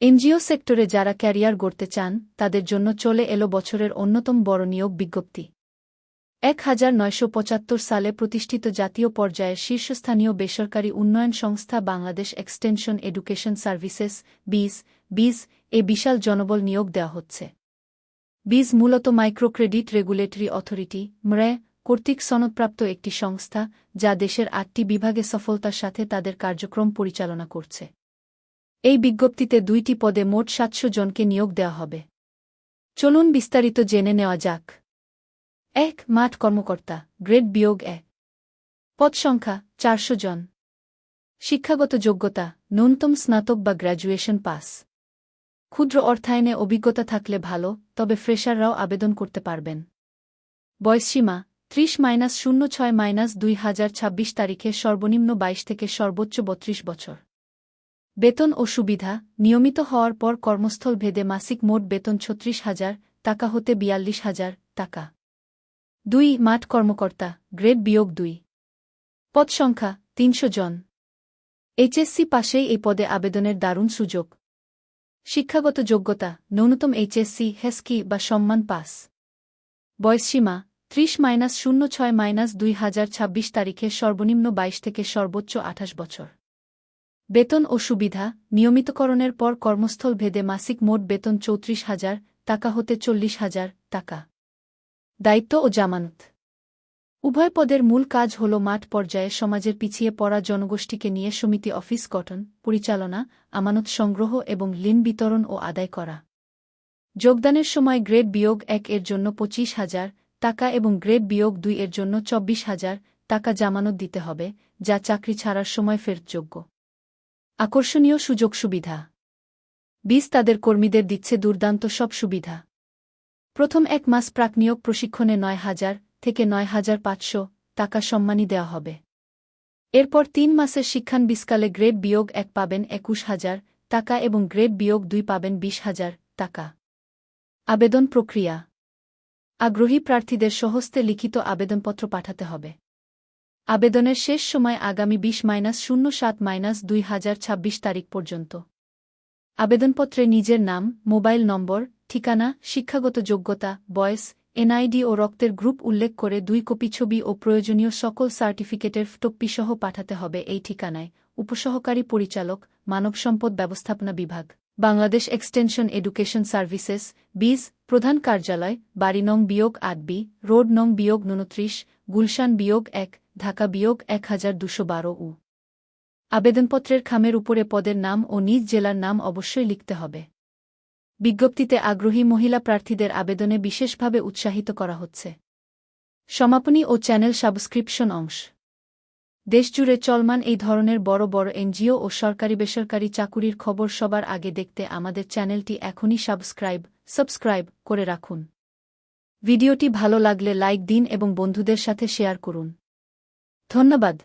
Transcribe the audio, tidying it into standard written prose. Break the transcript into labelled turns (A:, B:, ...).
A: NGO সেক্টরে যারা career গড়তে চান তাদের জন্য চলে এলো বছরের অন্যতম বড় নিয়োগ বিজ্ঞপ্তি। 1975 সালে প্রতিষ্ঠিত জাতীয় পর্যায়ের শীর্ষস্থানীয় বেসরকারি উন্নয়ন সংস্থা বাংলাদেশ এক্সটেনশন এডুকেশন সার্ভিসেস বিস এ বিশাল জনবল নিয়োগ দেওয়া হচ্ছে। বিস মূলত মাইক্রো ক্রেডিট রেগুলেটরি অথরিটি কর্তৃক সনদপ্রাপ্ত একটি সংস্থা যা দেশের 8টি বিভাগে সফলতার সাথে তাদের কার্যক্রম পরিচালনা করছে। এই বিজ্ঞপ্তিতে 2টি পদে মোট 700 জনকে নিয়োগ দেওয়া হবে। চলুন বিস্তারিত জেনে নেওয়া যাক। 1. মাঠ কর্মকর্তা, গ্রেড -1। পদ সংখ্যা 400 জন। শিক্ষাগত যোগ্যতা, ন্যূনতম স্নাতক বা গ্র্যাজুয়েশন পাস। ক্ষুদ্র অর্থায়নে অভিজ্ঞতা থাকলে ভালো, তবে ফ্রেশাররাও আবেদন করতে পারবেন। বয়সসীমা 30-06-2026 তারিখে সর্বনিম্ন 22 থেকে সর্বোচ্চ 32 বছর। বেতন ও সুবিধা, নিয়মিত হওয়ার পর কর্মস্থল ভেদে মাসিক মোট বেতন 36,000 টাকা হতে 42,000 টাকা। 2. মাঠ কর্মকর্তা, গ্রেড -2। পদ সংখ্যা 300 জন। এইচএসসি পাশেই এই পদে আবেদনের দারুণ সুযোগ। শিক্ষাগত যোগ্যতা, ন্যূনতম এইচএসসি হেস্কি বা সম্মান পাস। বয়সসীমা 30-06-2026 তারিখে সর্বনিম্ন 22 থেকে সর্বোচ্চ 28 বছর। বেতন ও সুবিধা, নিয়মিতকরণের পর কর্মস্থল ভেদে মাসিক মোট বেতন 34,000 টাকা হতে 40,000 টাকা। দায়িত্ব ও জামানত। উভয় পদের মূল কাজ হল মাঠ পর্যায়ে সমাজের পিছিয়ে পড়া জনগোষ্ঠীকে নিয়ে সমিতি অফিস গঠন, পরিচালনা, আমানত সংগ্রহ এবং ঋণ বিতরণ ও আদায় করা। যোগদানের সময় গ্রেড -1 এর জন্য 25,000 টাকা এবং গ্রেড -2 এর জন্য 24,000 টাকা জামানত দিতে হবে, যা চাকরি ছাড়ার সময় ফেরতযোগ্য। আকর্ষণীয় সুযোগ সুবিধা। বিস তাদের কর্মীদের দিচ্ছে দুর্দান্ত সব সুবিধা। প্রথম 1 মাস প্রাক নিয়োগ প্রশিক্ষণে 9,000 থেকে 9,500 টাকা সম্মানী দেওয়া হবে। এরপর 3 মাসের শিক্ষানবিশকালে গ্রেড -1 পাবেন 21,000 টাকা এবং গ্রেড -2 পাবেন 20,000 টাকা। আবেদন প্রক্রিয়া। আগ্রহী প্রার্থীদের স্বহস্তে লিখিত আবেদনপত্র পাঠাতে হবে। আবেদনের শেষ সময় আগামী 20-07-2026 তারিখ পর্যন্ত। আবেদনপত্রে নিজের নাম, মোবাইল নম্বর, ঠিকানা, শিক্ষাগত যোগ্যতা, বয়স, এনআইডি ও রক্তের গ্রুপ উল্লেখ করে 2 কপি ছবি ও প্রয়োজনীয় সকল সার্টিফিকেটের ফটোকপিসহ পাঠাতে হবে এই ঠিকানায়। উপসহকারী পরিচালক, মানব সম্পদ ব্যবস্থাপনা বিভাগ, বাংলাদেশ এক্সটেনশন এডুকেশন সার্ভিসেস, বিস, প্রধান কার্যালয়, বাড়ি নং -8B, রোড নং -29, গুলশান -1, ঢাকা -1212 উ। আবেদনপত্রের খামের উপরে পদের নাম ও নিজ জেলার নাম অবশ্যই লিখতে হবে। বিজ্ঞপ্তিতে আগ্রহী মহিলা প্রার্থীদের আবেদনে বিশেষভাবে উৎসাহিত করা হচ্ছে। সমাপনী ও চ্যানেল সাবস্ক্রিপশন অংশ। দেশজুড়ে চলমান এই ধরনের বড় বড় এনজিও ও সরকারি বেসরকারি চাকুরির খবর সবার আগে দেখতে আমাদের চ্যানেলটি এখনই সাবস্ক্রাইব করে রাখুন। ভিডিওটি ভালো লাগলে লাইক দিন এবং বন্ধুদের সাথে শেয়ার করুন। ধন্যবাদ।